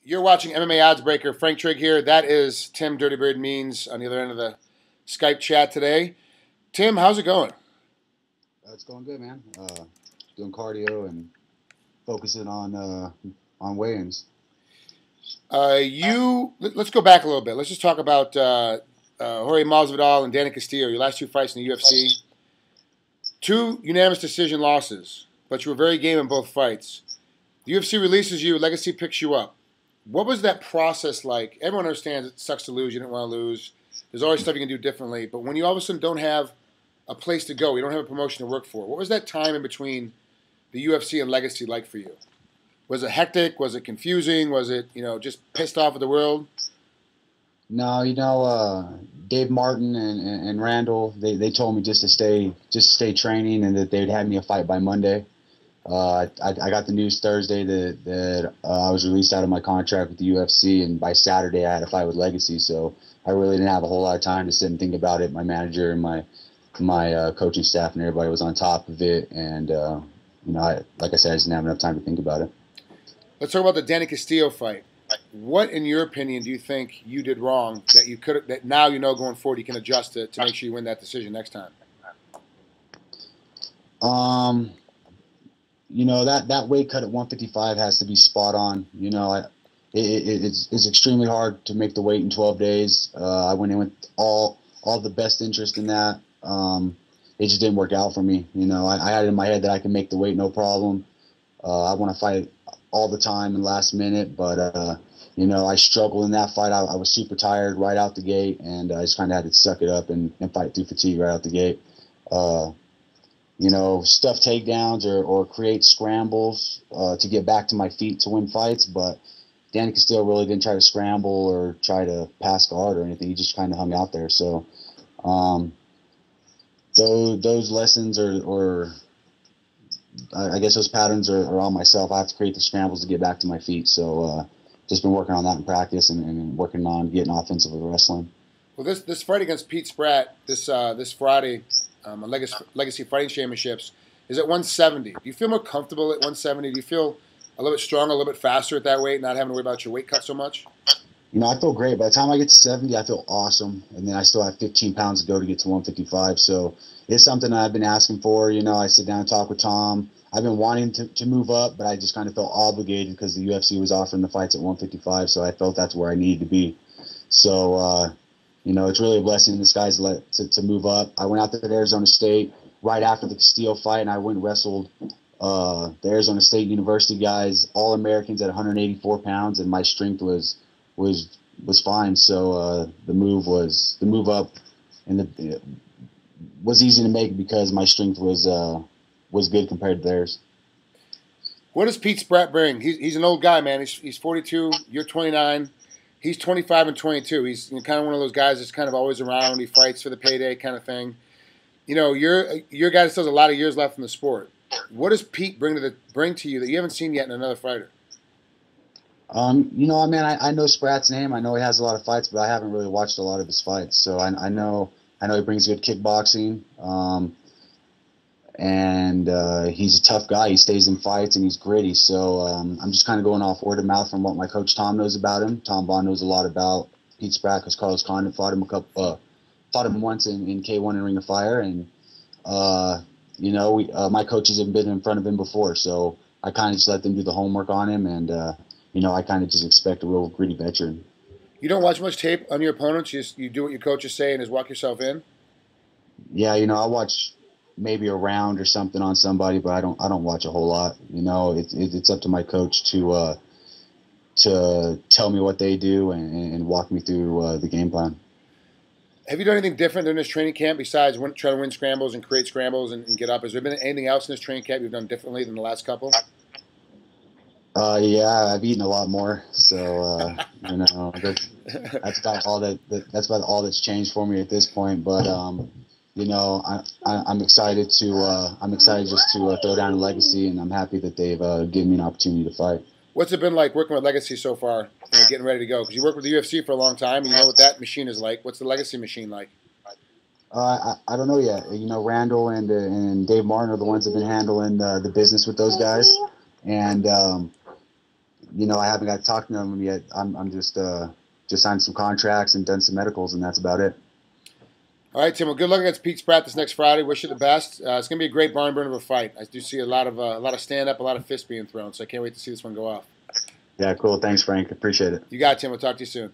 You're watching MMA Oddsbreaker. Frank Trigg here. That is Tim Dirty Bird Means on the other end of the Skype chat today. Tim, how's it going? It's going good, man. Doing cardio and focusing on weigh-ins. Let's go back a little bit. Let's just talk about Jorge Masvidal and Danny Castillo. Your last two fights in the UFC. 2 unanimous decision losses, but you were very game in both fights. The UFC releases you. Legacy picks you up. What was that process like? Everyone understands it sucks to lose. You didn't want to lose. There's always stuff you can do differently. But when you all of a sudden don't have a place to go, you don't have a promotion to work for, what was that time in between the UFC and Legacy like for you? Was it hectic? Was it confusing? Was it, just pissed off at the world? No, Dave Martin and Randall, they told me just to stay training and that they'd have me a fight by Monday. I got the news Thursday that I was released out of my contract with the UFC, and by Saturday I had a fight with Legacy. So I really didn't have a whole lot of time to sit and think about it. My manager and my coaching staff and everybody was on top of it, and like I said, I just didn't have enough time to think about it. Let's talk about the Danny Castillo fight. What, in your opinion, do you think you did wrong that now going forward you can adjust to make sure you win that decision next time? That weight cut at 155 has to be spot on. It's extremely hard to make the weight in 12 days. I went in with all the best interest in that. It just didn't work out for me. I had it in my head that I can make the weight no problem. I want to fight all the time and last minute, but I struggled in that fight. I was super tired right out the gate, and I just kind of had to suck it up and fight through fatigue right out the gate. Stuff takedowns or create scrambles to get back to my feet to win fights, but Danny Castillo really didn't try to scramble or try to pass guard or anything. He just kind of hung out there. So those lessons or I guess those patterns are on myself. I have to create the scrambles to get back to my feet. So just been working on that in practice and working on getting offensive with wrestling. Well, this fight against Pete Spratt this Friday on Legacy Fighting Championships is at 170. Do you feel more comfortable at 170? Do you feel a little bit stronger, a little bit faster at that weight, not having to worry about your weight cut so much? I feel great. By the time I get to 70, I feel awesome. And then I still have 15 pounds to go to get to 155. So it's something I've been asking for. I sit down and talk with Tom. I've been wanting to move up, but I just kind of felt obligated because the UFC was offering the fights at 155. So I felt that's where I needed to be. So, it's really a blessing in disguise to move up. I went out to Arizona State right after the Castillo fight, and I went and wrestled the Arizona State University guys, all Americans at 184 pounds, and my strength was fine. So the move up and was easy to make because my strength was good compared to theirs. What does Pete Spratt bring? He's an old guy, man. He's 42. You're 29. He's 25 and 22. He's kind of one of those guys that's kind of always around. He fights for the payday kind of thing. You're a guy that still has a lot of years left in the sport. What does Pete bring to you that you haven't seen yet in another fighter? I know Spratt's name. I know he has a lot of fights, but I haven't really watched a lot of his fights. So I know he brings good kickboxing. And he's a tough guy. He stays in fights and he's gritty. So I'm just kind of going off word of mouth from what my coach Tom knows about him. Tom Bond knows a lot about Pete Spratt because Carlos Condit fought him once in K1 in Ring of Fire, and my coaches have been in front of him before, so I kind of just let them do the homework on him, and I kind of just expect a real gritty veteran. You don't watch much tape on your opponents. You do what your coaches say and just walk yourself in. Yeah, I watch maybe a round or something on somebody, but I don't watch a whole lot. It's up to my coach to tell me what they do and walk me through the game plan. Have you done anything different during this training camp besides trying to win scrambles and create scrambles and get up? Has there been anything else in this training camp you've done differently than the last couple? Yeah, I've eaten a lot more, so that's about all that's changed for me at this point. But I'm excited just to throw down a Legacy, and I'm happy that they've given me an opportunity to fight. What's it been like working with Legacy so far, getting ready to go? Because you worked with the UFC for a long time, and you know what that machine is like. What's the Legacy machine like? I don't know yet. Randall and Dave Martin are the ones that have been handling the business with those guys, and I haven't got to talk to them yet. I'm just signed some contracts and done some medicals, and that's about it. All right, Tim. Well, good luck against Pete Spratt this next Friday. Wish you the best. It's going to be a great barn burner of a fight. I do see a lot of stand up, a lot of fists being thrown. So I can't wait to see this one go off. Yeah, cool. Thanks, Frank. Appreciate it. You got it, Tim. We'll talk to you soon.